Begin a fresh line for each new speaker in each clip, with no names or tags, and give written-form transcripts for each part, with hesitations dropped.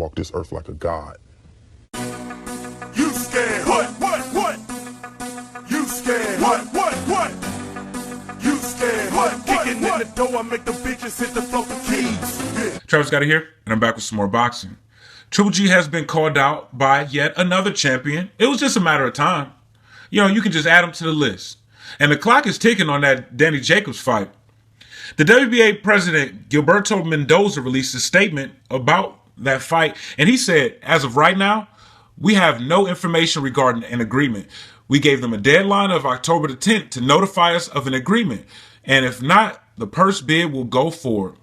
walk this earth like a god.
You scared? What? You scared? What? You scared? What? Kicking in the door, I make the bitches hit the floor for keys. Yeah.
Travis Scotty here, and I'm back with some more boxing. Triple G has been called out by yet another champion. It was just a matter of time. You know, you can just add him to the list. And the clock is ticking on that Danny Jacobs fight. The WBA president, Gilberto Mendoza, released a statement about that fight. And he said, as of right now, we have no information regarding an agreement. We gave them a deadline of October the 10th to notify us of an agreement. And if not, the purse bid will go forward.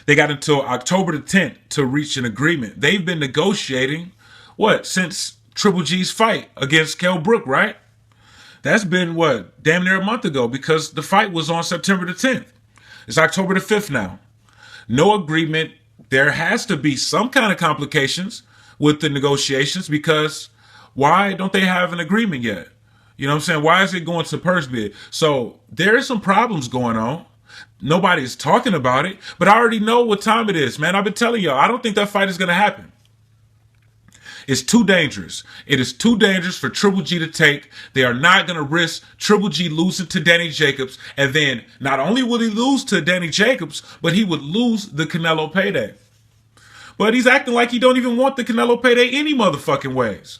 They got until October the 10th to reach an agreement. They've been negotiating, since Triple G's fight against Kell Brook, right? That's been, damn near a month ago, because the fight was on September the 10th. It's October the 5th now. No agreement. There has to be some kind of complications with the negotiations, because why don't they have an agreement yet? You know what I'm saying? Why is it going to purse bid? So there are some problems going on. Nobody's talking about it, but I already know what time it is, man. I've been telling y'all, I don't think that fight is going to happen. It's too dangerous. It is too dangerous for Triple G to take. They are not going to risk Triple G losing to Danny Jacobs. And then not only will he lose to Danny Jacobs, but he would lose the Canelo payday. But he's acting like he don't even want the Canelo payday any motherfucking ways.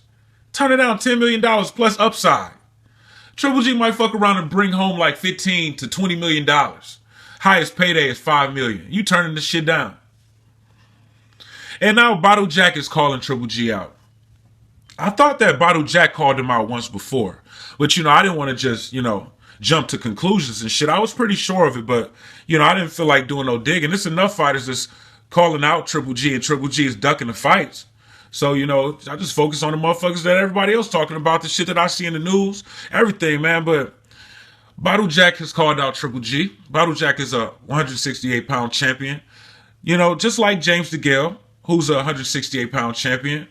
Turn it down, $10 million plus upside. Triple G might fuck around and bring home like $15 to $20 million. Highest payday is $5 million. You turning this shit down. And now Badou Jack is calling Triple G out. I thought that Badou Jack called him out once before. But, I didn't want to just, jump to conclusions and shit. I was pretty sure of it, but, I didn't feel like doing no digging. There's enough fighters that's calling out Triple G, and Triple G is ducking the fights. So, I just focus on the motherfuckers that everybody else talking about, the shit that I see in the news, everything, man. But Badou Jack has called out Triple G. Badou Jack is a 168-pound champion. Just like James DeGale, who's a 168-pound champion.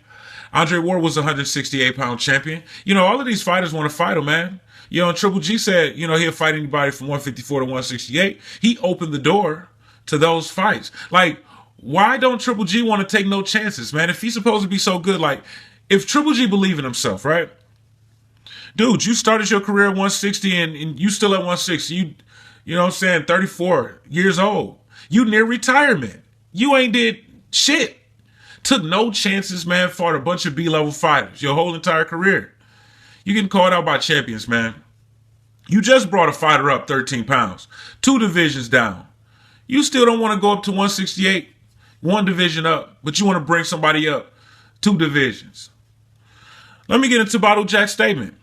Andre Ward was a 168-pound champion. All of these fighters want to fight him, man. And Triple G said, he'll fight anybody from 154 to 168. He opened the door to those fights. Like, why don't Triple G want to take no chances, man? If he's supposed to be so good, like, if Triple G believe in himself, right? Dude, you started your career at 160 and you still at 160. You know what I'm saying, 34 years old. You near retirement. You ain't did shit. Took no chances, man, fought a bunch of B-level fighters your whole entire career. You getting called out by champions, man. You just brought a fighter up 13 pounds. 2 divisions down. You still don't want to go up to 168. 1 division up, but you want to bring somebody up 2 divisions. Let me get into Badou Jack's statement.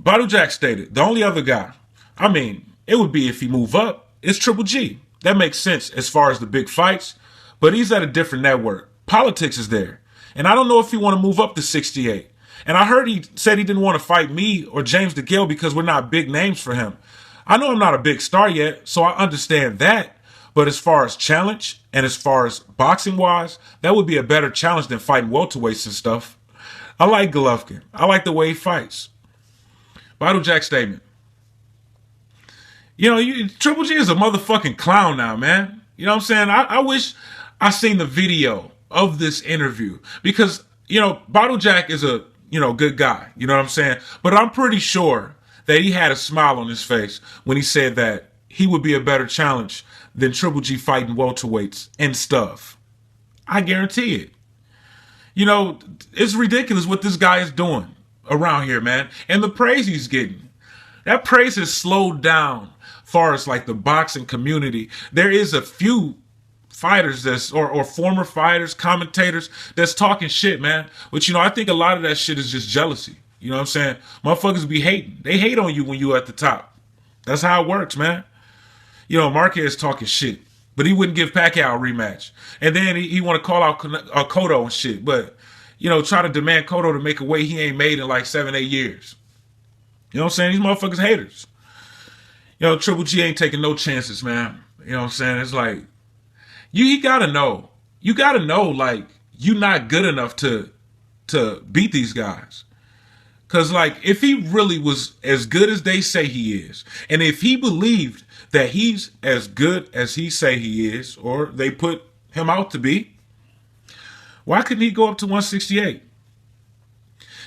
Badou Jack stated, the only other guy, it would be if he move up, it's Triple G. That makes sense as far as the big fights, but he's at a different network. Politics is there. And I don't know if he want to move up to 68. And I heard he said he didn't want to fight me or James DeGale because we're not big names for him. I know I'm not a big star yet, so I understand that. But as far as challenge and as far as boxing-wise, that would be a better challenge than fighting welterweights and stuff. I like Golovkin. I like the way he fights. Badou Jack statement. Triple G is a motherfucking clown now, man. You know what I'm saying? I wish I seen the video of this interview because, Badou Jack is a, good guy. You know what I'm saying? But I'm pretty sure that he had a smile on his face when he said that he would be a better challenge than Triple G fighting welterweights and stuff. I guarantee it. It's ridiculous what this guy is doing around here, man. And the praise he's getting. That praise has slowed down far as like the boxing community. There is a few fighters or former fighters, commentators that's talking shit, man. But I think a lot of that shit is just jealousy. You know what I'm saying? Motherfuckers be hating. They hate on you when you at the top. That's how it works, man. Marquez talking shit, but he wouldn't give Pacquiao a rematch. And then he want to call out Cotto and shit, but, try to demand Cotto to make a weight he ain't made in like 7-8 years. You know what I'm saying? These motherfuckers haters. Triple G ain't taking no chances, man. You know what I'm saying? It's like, you gotta know. You gotta know, like, you not good enough to beat these guys. Because, like, if he really was as good as they say he is, and if he believed that he's as good as he say he is, or they put him out to be, Why couldn't he go up to 168?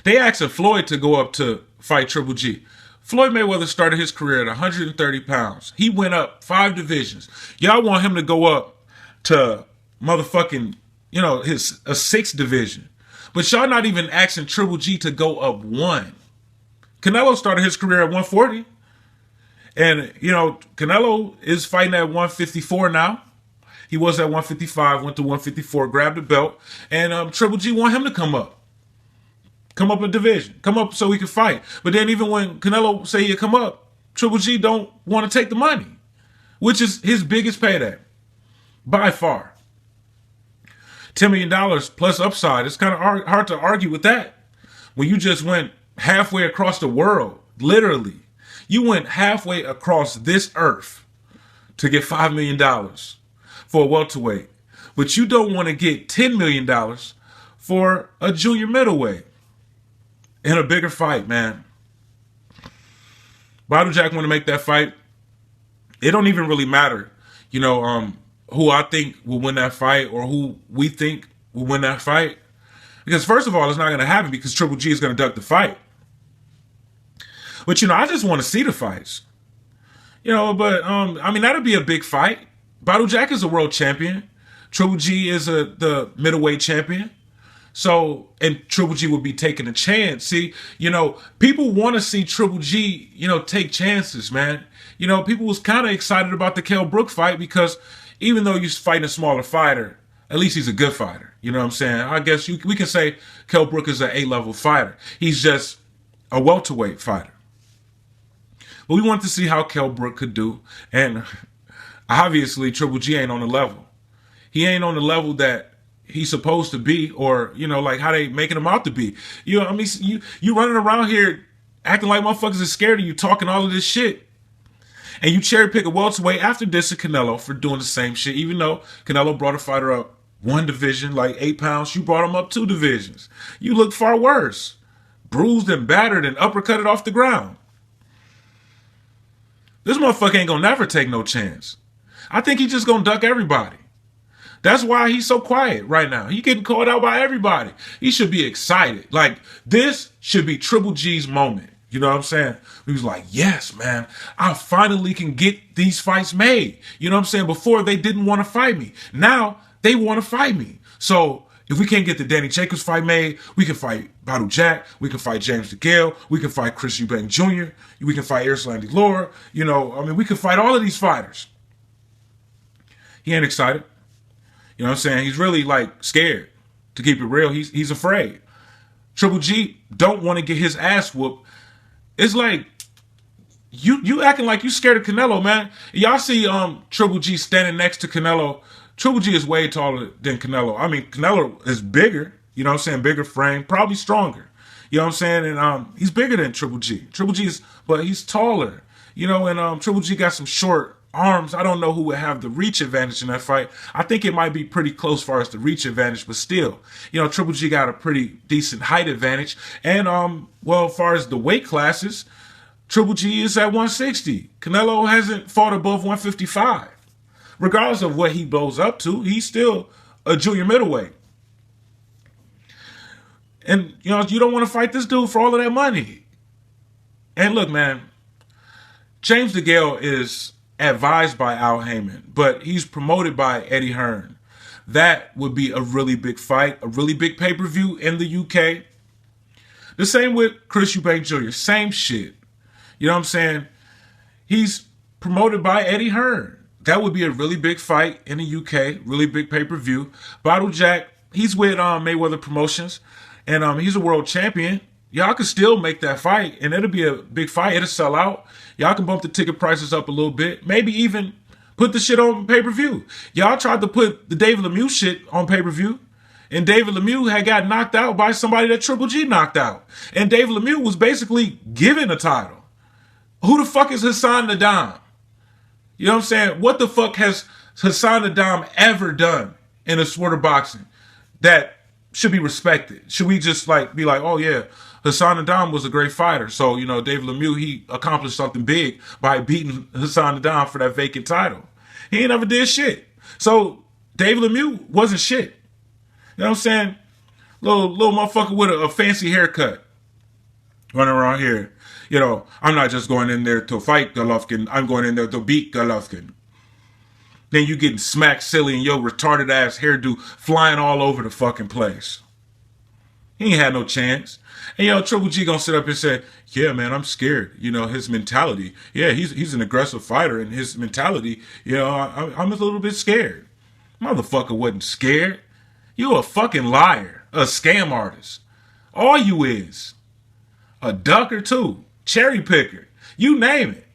They asked Floyd to go up to fight Triple G. Floyd Mayweather started his career at 130 pounds. He went up 5 divisions. Y'all want him to go up to motherfucking, a 6th division. But y'all not even asking Triple G to go up 1. Canelo started his career at 140. And, Canelo is fighting at 154 now. He was at 155, went to 154, grabbed the belt. And Triple G want him to come up. Come up a division. Come up so he can fight. But then even when Canelo say he'll come up, Triple G don't want to take the money, which is his biggest payday by far. $10 million plus upside. It's kind of hard to argue with that. When you just went halfway across the world, literally. You went halfway across this earth to get $5 million for a welterweight. But you don't want to get $10 million for a junior middleweight. In a bigger fight, man. Badou Jack want to make that fight. It don't even really matter, who I think will win that fight or who we think will win that fight. Because first of all, it's not going to happen because Triple G is going to duck the fight. But, I just want to see the fights. That'll be a big fight. Badou Jack is a world champion. Triple G is the middleweight champion. So, and Triple G would be taking a chance. See, people want to see Triple G, take chances, man. People was kind of excited about the Kell Brook fight because even though he's fighting a smaller fighter, at least he's a good fighter. You know what I'm saying? I guess we can say Kell Brook is an A-level fighter. He's just a welterweight fighter. But we want to see how Kell Brook could do. And obviously, Triple G ain't on the level. He ain't on the level that he's supposed to be, or like how they making him out to be. You running around here acting like motherfuckers are scared of you, talking all of this shit, and you cherry pick a welterweight after dissing Canelo for doing the same shit. Even though Canelo brought a fighter up 1 division, like 8 pounds, you brought him up 2 divisions. You look far worse, bruised and battered and uppercutted off the ground. This motherfucker ain't gonna never take no chance. I think he just gonna duck everybody. That's why he's so quiet right now. He getting called out by everybody. He should be excited. Like, this should be Triple G's moment. You know what I'm saying? He was like, yes, man, I finally can get these fights made. You know what I'm saying? Before, they didn't want to fight me. Now, they want to fight me. So, if we can't get the Danny Jacobs fight made, we can fight Badou Jack, we can fight James DeGale, we can fight Chris Eubank Jr., we can fight Erslandy Laura. We can fight all of these fighters. He ain't excited. You know what I'm saying? He's really scared. To keep it real, he's afraid. Triple G don't want to get his ass whooped. It's like you acting like you scared of Canelo, man. Y'all see Triple G standing next to Canelo. Triple G is way taller than Canelo. I mean, Canelo is bigger, you know what I'm saying? Bigger frame, probably stronger. You know what I'm saying? And he's bigger than Triple G. But he's taller. And Triple G got some short arms. I don't know who would have the reach advantage in that fight. I think it might be pretty close as far as the reach advantage, but still, Triple G got a pretty decent height advantage. And, as far as the weight classes, Triple G is at 160. Canelo hasn't fought above 155. Regardless of what he blows up to, he's still a junior middleweight. And, you don't want to fight this dude for all of that money. And look, man, James DeGale is advised by Al Heyman, but he's promoted by Eddie Hearn. That would be a really big fight, a really big pay-per-view in the UK. The same with Chris Eubank Jr., same shit. You know what I'm saying? He's promoted by Eddie Hearn. That would be a really big fight in the UK, really big pay-per-view. Badou Jack, he's with Mayweather Promotions, and he's a world champion. Y'all can still make that fight, and it'll be a big fight. It'll sell out. Y'all can bump the ticket prices up a little bit. Maybe even put the shit on pay-per-view. Y'all tried to put the David Lemieux shit on pay-per-view, and David Lemieux had got knocked out by somebody that Triple G knocked out. And David Lemieux was basically given a title. Who the fuck is Hassan Naddam? You know what I'm saying? What the fuck has Hassan Naddam ever done in a sport of boxing that should be respected? Should we just be like, oh yeah, Hassan Naddam was a great fighter. So, David Lemieux, he accomplished something big by beating Hassan Naddam for that vacant title. He ain't never did shit. So David Lemieux wasn't shit. know what I'm saying? Little motherfucker with a fancy haircut running around here. You know, I'm not just going in there to fight Golovkin. I'm going in there to beat Golovkin. Then you getting smacked silly and your retarded ass hairdo flying all over the fucking place. He ain't had no chance. And Triple G gonna sit up and say, yeah, man, I'm scared. His mentality. Yeah, he's an aggressive fighter, and his mentality, I'm a little bit scared. Motherfucker wasn't scared. You a fucking liar. A scam artist. All you is. A ducker too. Cherry picker. You name it.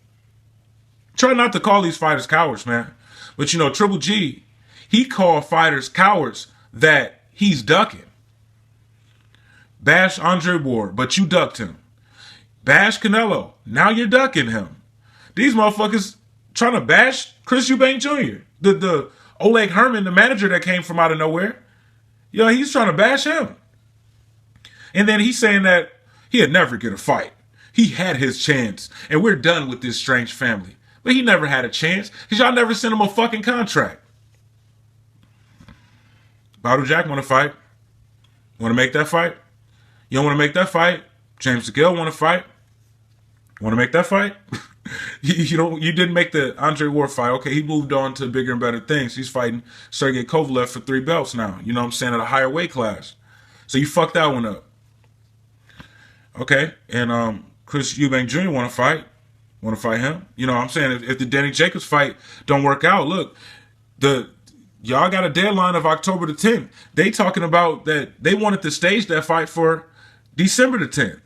Try not to call these fighters cowards, man. But Triple G, he called fighters cowards that he's ducking. Bash Andre Ward, but you ducked him. Bash Canelo, now you're ducking him. These motherfuckers trying to bash Chris Eubank Jr., the Oleg Herman, the manager that came from out of nowhere. He's trying to bash him. And then he's saying that he'd never get a fight. He had his chance, and we're done with this strange family. But he never had a chance, because y'all never sent him a fucking contract. Badou Jack want to fight. Want to make that fight? You don't want to make that fight? James DeGale want to fight? Want to make that fight? You didn't make the Andre Ward fight. Okay, he moved on to bigger and better things. He's fighting Sergey Kovalev for 3 belts now. You know what I'm saying? At a higher weight class. So you fucked that one up. Okay, and Chris Eubank Jr. want to fight. Want to fight him? You know what I'm saying? If the Danny Jacobs fight don't work out, look, y'all got a deadline of October the 10th. They talking about that they wanted to stage that fight for December the 10th.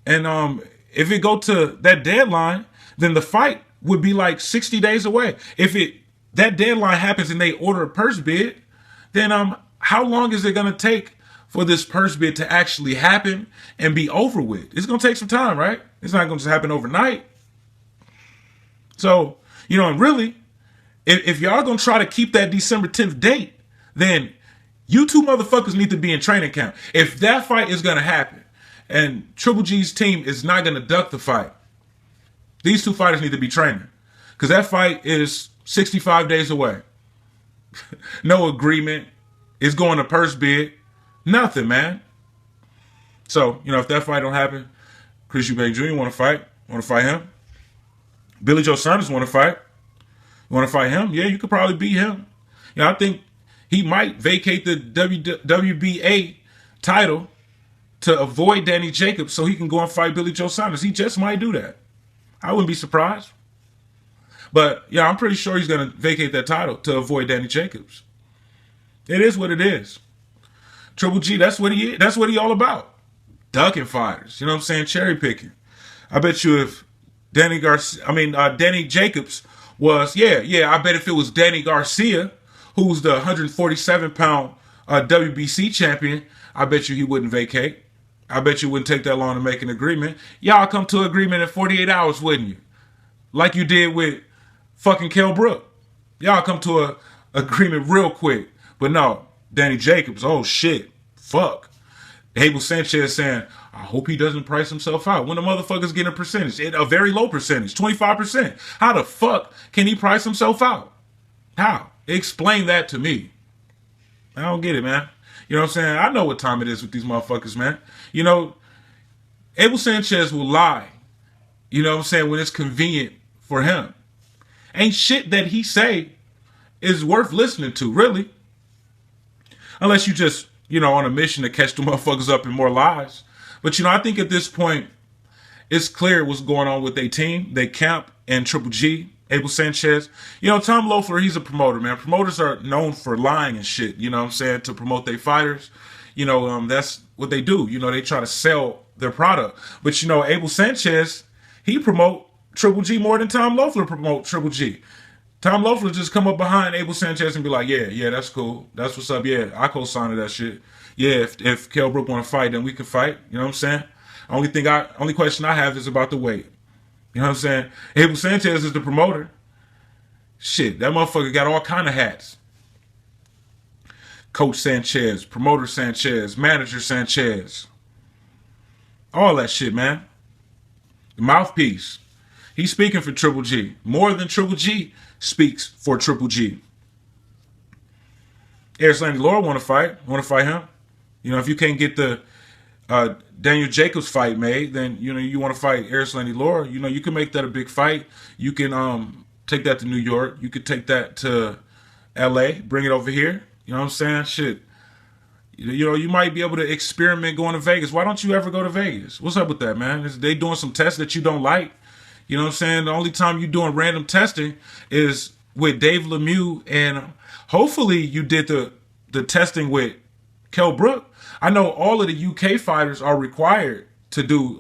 And if it go to that deadline, then the fight would be like 60 days away. If that deadline happens and they order a purse bid, then how long is it going to take for this purse bid to actually happen and be over with? It's going to take some time, right? It's not going to just happen overnight. So, and really, if y'all going to try to keep that December 10th date, then you two motherfuckers need to be in training camp. If that fight is going to happen and Triple G's team is not going to duck the fight, these two fighters need to be training, because that fight is 65 days away. No agreement. It's going to purse bid. Nothing, man. So, if that fight don't happen, Chris Eubank Jr. want to fight him. Billy Joe Saunders want to fight. You want to fight him? Yeah, you could probably beat him. I think he might vacate the WBA title to avoid Danny Jacobs so he can go and fight Billy Joe Saunders. He just might do that. I wouldn't be surprised. But, I'm pretty sure he's going to vacate that title to avoid Danny Jacobs. It is what it is. Triple G, that's what he is. That's what he all about. Ducking fighters. You know what I'm saying? Cherry picking. I bet you if Danny Jacobs was, I bet if it was Danny Garcia, who's the 147-pound WBC champion, I bet you he wouldn't vacate. I bet you wouldn't take that long to make an agreement. Y'all come to an agreement in 48 hours, wouldn't you? Like you did with fucking Kell Brook. Y'all come to an agreement real quick. But no, Danny Jacobs, oh shit, fuck. Abel Sanchez saying, I hope he doesn't price himself out. When the motherfucker's getting a percentage, a very low percentage, 25%. How the fuck can he price himself out? How? Explain that to me. I don't get it, man. You know what I'm saying? I know what time it is with these motherfuckers, man. Abel Sanchez will lie, you know what I'm saying, when it's convenient for him. Ain't shit that he say is worth listening to, really. Unless you just, on a mission to catch the motherfuckers up in more lies. But, I think at this point, it's clear what's going on with their team, they camp, and Triple G, Abel Sanchez. Tom Loeffler, he's a promoter, man. Promoters are known for lying and shit, you know what I'm saying, to promote their fighters. That's what they do. They try to sell their product. But, Abel Sanchez, he promote Triple G more than Tom Loeffler promote Triple G. Tom Loeffler just come up behind Abel Sanchez and be like, yeah, that's cool. That's what's up. Yeah, I co-signed that shit. Yeah, if Kell Brook want to fight, then we can fight. You know what I'm saying? Only question I have is about the weight. You know what I'm saying? Abel Sanchez is the promoter. Shit, that motherfucker got all kind of hats. Coach Sanchez, promoter Sanchez, manager Sanchez. All that shit, man. The mouthpiece. He's speaking for Triple G. More than Triple G speaks for Triple G. Erislandy Laura want to fight him. You know, if you can't get the Daniel Jacobs fight made, then, you know, you want to fight Erislandy Laura. You know, you can make that a big fight. You can take that to New York. You could take that to LA, bring it over here. You know what I'm saying? Shit. You know, you might be able to experiment going to Vegas. Why don't you ever go to Vegas? What's up with that, man? Is they doing some tests that you don't like? You know what I'm saying? The only time you doing random testing is with Dave Lemieux, and hopefully you did the testing with Kell Brook. I know all of the UK fighters are required to do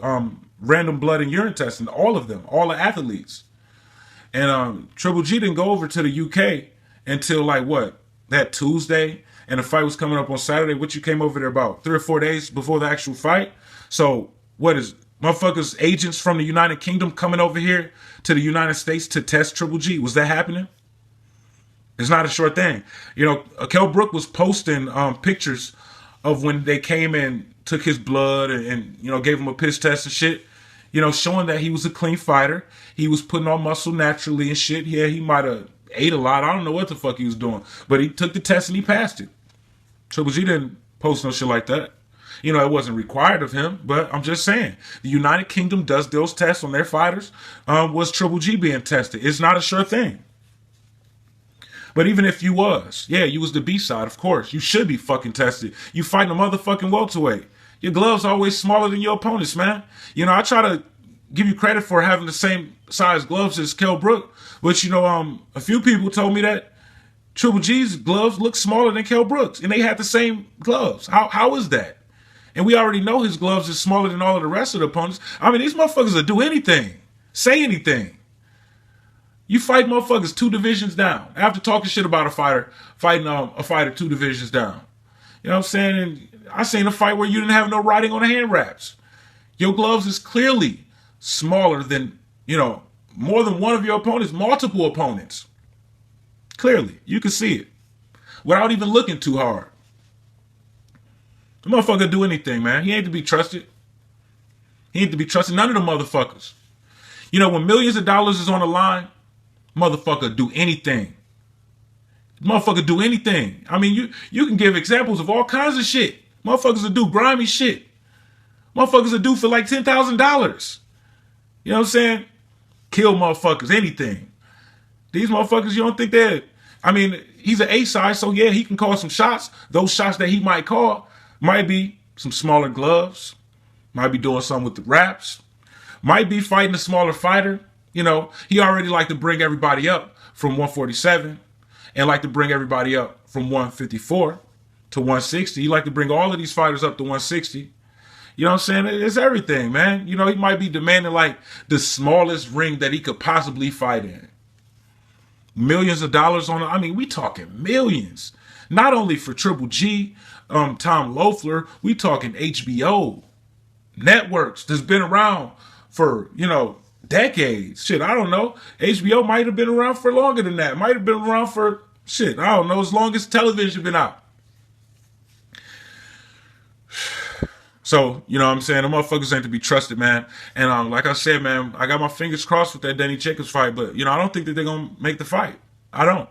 random blood and urine testing. All of them, all the athletes. And Triple G didn't go over to the UK until like what? That Tuesday, and the fight was coming up on Saturday. What, you came over there about 3 or 4 days before the actual fight? So what is motherfuckers, agents from the United Kingdom coming over here to the United States to test Triple G? Was that happening? It's not a short thing. You know, Kell Brook was posting pictures of when they came and took his blood and, you know, gave him a piss test and shit. You know, showing that he was a clean fighter. He was putting on muscle naturally and shit. Yeah, he might have ate a lot. I don't know what the fuck he was doing. But he took the test and he passed it. Triple G didn't post no shit like that. You know, it wasn't required of him, but I'm just saying. The United Kingdom does those tests on their fighters. Was Triple G being tested? It's not a sure thing. But even if you was, yeah, you was the B side, of course. You should be fucking tested. You fighting a motherfucking welterweight. Your gloves always smaller than your opponents, man. You know, I try to give you credit for having the same size gloves as Kell Brook, but, you know, a few people told me that Triple G's gloves look smaller than Kell Brook's, and they had the same gloves. How is that? And we already know his gloves is smaller than all of the rest of the opponents. I mean, these motherfuckers will do anything, say anything. You fight motherfuckers 2 divisions down. After talking shit about a fighter, fighting a fighter 2 divisions down. You know what I'm saying? And I seen a fight where you didn't have no writing on the hand wraps. Your gloves is clearly smaller than, you know, more than one of your opponents, multiple opponents. Clearly, you can see it without even looking too hard. The motherfucker do anything, man. He ain't to be trusted. He ain't to be trusted. None of the motherfuckers. You know, when millions of dollars is on the line, motherfucker do anything. Motherfucker do anything. I mean, you can give examples of all kinds of shit. Motherfuckers will do grimy shit. Motherfuckers will do for like $10,000. You know what I'm saying? Kill motherfuckers, anything. These motherfuckers, you don't think that, I mean, he's an A-side, so yeah, he can call some shots. Those shots that he might call might be some smaller gloves, might be doing something with the wraps, might be fighting a smaller fighter. You know, he already like to bring everybody up from 147 and like to bring everybody up from 154 to 160. He like to bring all of these fighters up to 160. You know what I'm saying? It's everything, man. You know, he might be demanding like the smallest ring that he could possibly fight in. Millions of dollars on it. I mean, we talking millions. Not only for Triple G, Tom Loeffler, we talking HBO networks that's been around for, you know, decades. Shit, I don't know. HBO might have been around for longer than that. Might have been around for, shit, I don't know, as long as television been out. So, you know what I'm saying? The motherfuckers ain't to be trusted, man. And like I said, man, I got my fingers crossed with that Danny Jacobs fight, but, you know, I don't think that they're going to make the fight. I don't.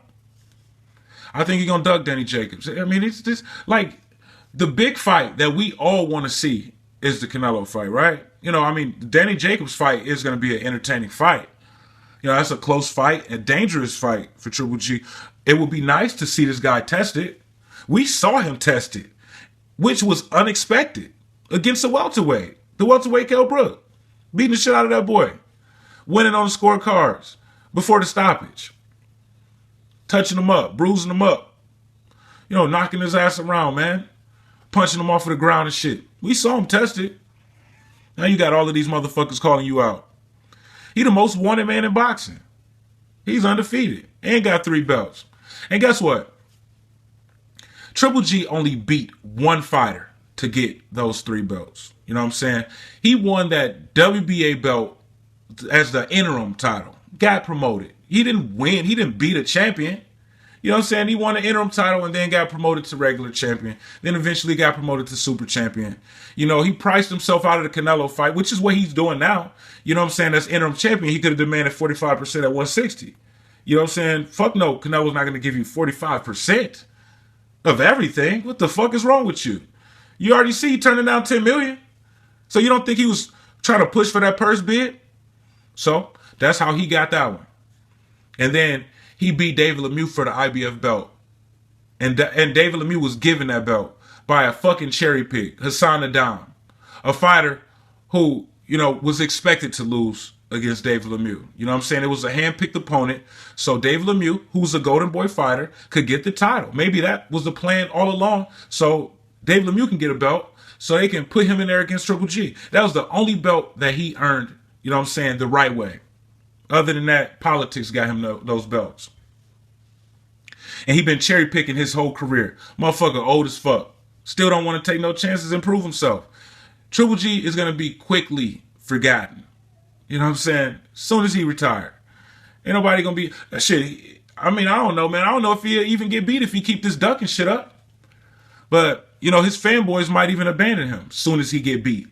I think he's going to duck Danny Jacobs. I mean, it's just like the big fight that we all want to see is the Canelo fight, right? You know, I mean, the Danny Jacobs fight is going to be an entertaining fight. You know, that's a close fight, a dangerous fight for Triple G. It would be nice to see this guy tested. We saw him tested, which was unexpected. Against the welterweight Kell Brook, beating the shit out of that boy, winning on the scorecards before the stoppage, touching him up, bruising him up, you know, knocking his ass around, man, punching him off of the ground and shit. We saw him tested. Now you got all of these motherfuckers calling you out. He the most wanted man in boxing. He's undefeated and got 3 belts. And guess what? Triple G only beat one fighter to get those 3 belts. You know what I'm saying? He won that WBA belt as the interim title. Got promoted. He didn't win. He didn't beat a champion. You know what I'm saying? He won an interim title and then got promoted to regular champion. Then eventually got promoted to super champion. You know, he priced himself out of the Canelo fight, which is what he's doing now. You know what I'm saying? As interim champion, he could have demanded 45% at 160. You know what I'm saying? Fuck no, Canelo's not going to give you 45%. of everything. What the fuck is wrong with you? You already see he turning down $10 million. So you don't think he was trying to push for that purse bid? So that's how he got that one. And then he beat David Lemieux for the IBF belt. And David Lemieux was given that belt by a fucking cherry pick, Hassan Adam, a fighter who, you know, was expected to lose against David Lemieux. You know what I'm saying? It was a hand-picked opponent. So David Lemieux, who's a Golden Boy fighter, could get the title. Maybe that was the plan all along. So David Lemieux can get a belt so they can put him in there against Triple G. That was the only belt that he earned, you know what I'm saying, the right way. Other than that, politics got him those belts. And he been cherry picking his whole career. Motherfucker old as fuck. Still don't want to take no chances and prove himself. Triple G is going to be quickly forgotten. You know what I'm saying? As soon as he retired. Ain't nobody going to be... That shit, I mean, I don't know, man. I don't know if he'll even get beat if he keep this ducking shit up. But, you know, his fanboys might even abandon him as soon as he get beat.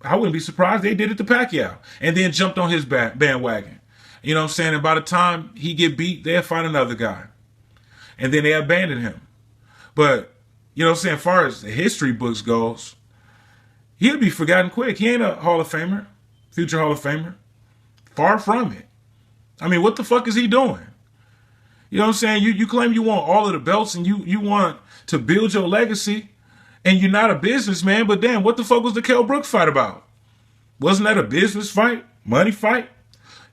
I wouldn't be surprised. They did it to Pacquiao. And then jumped on his bandwagon. You know what I'm saying? And by the time he get beat, they'll find another guy. And then they abandon him. But, you know what I'm saying? As far as the history books goes, he'll be forgotten quick. He ain't a Hall of Famer. Future Hall of Famer. Far from it. I mean, what the fuck is he doing? You know what I'm saying? You claim you want all of the belts and you want to build your legacy and you're not a businessman, but damn, what the fuck was the Kell Brook fight about? Wasn't that a business fight? Money fight?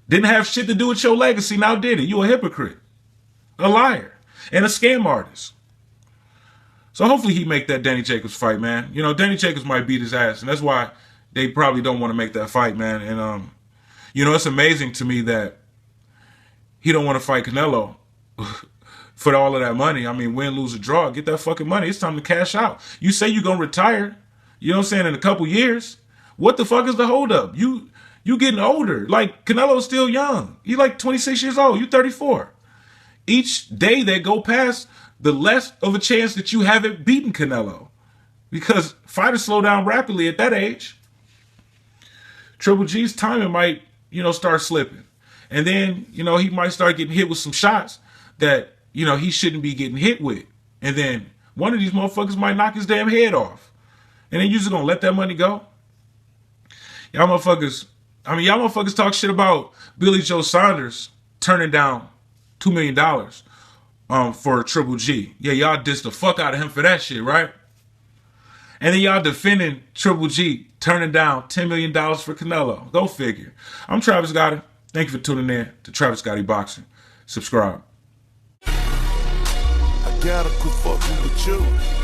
Didn't have shit to do with your legacy, now did it? You a hypocrite. A liar. And a scam artist. So hopefully he make that Danny Jacobs fight, man. You know, Danny Jacobs might beat his ass, and that's why they probably don't want to make that fight, man. And, you know, it's amazing to me that he don't want to fight Canelo for all of that money. I mean, win, lose, or draw. Get that fucking money. It's time to cash out. You say you're going to retire, you know what I'm saying, in a couple years. What the fuck is the holdup? You getting older. Like, Canelo's still young. He's like 26 years old. You 34. Each day that go past, the less of a chance that you haven't beaten Canelo. Because fighters slow down rapidly at that age. Triple G's timing might, you know, start slipping. And then, you know, he might start getting hit with some shots that, you know, he shouldn't be getting hit with. And then one of these motherfuckers might knock his damn head off. And then you're just going to let that money go? Y'all motherfuckers talk shit about Billy Joe Saunders turning down $2 million for Triple G. Yeah, y'all dissed the fuck out of him for that shit, right? And then y'all defending Triple G turning down $10 million for Canelo. Go figure. I'm Travis Gotti. Thank you for tuning in to Travis Gotti Boxing. Subscribe.
I gotta quit fucking with you.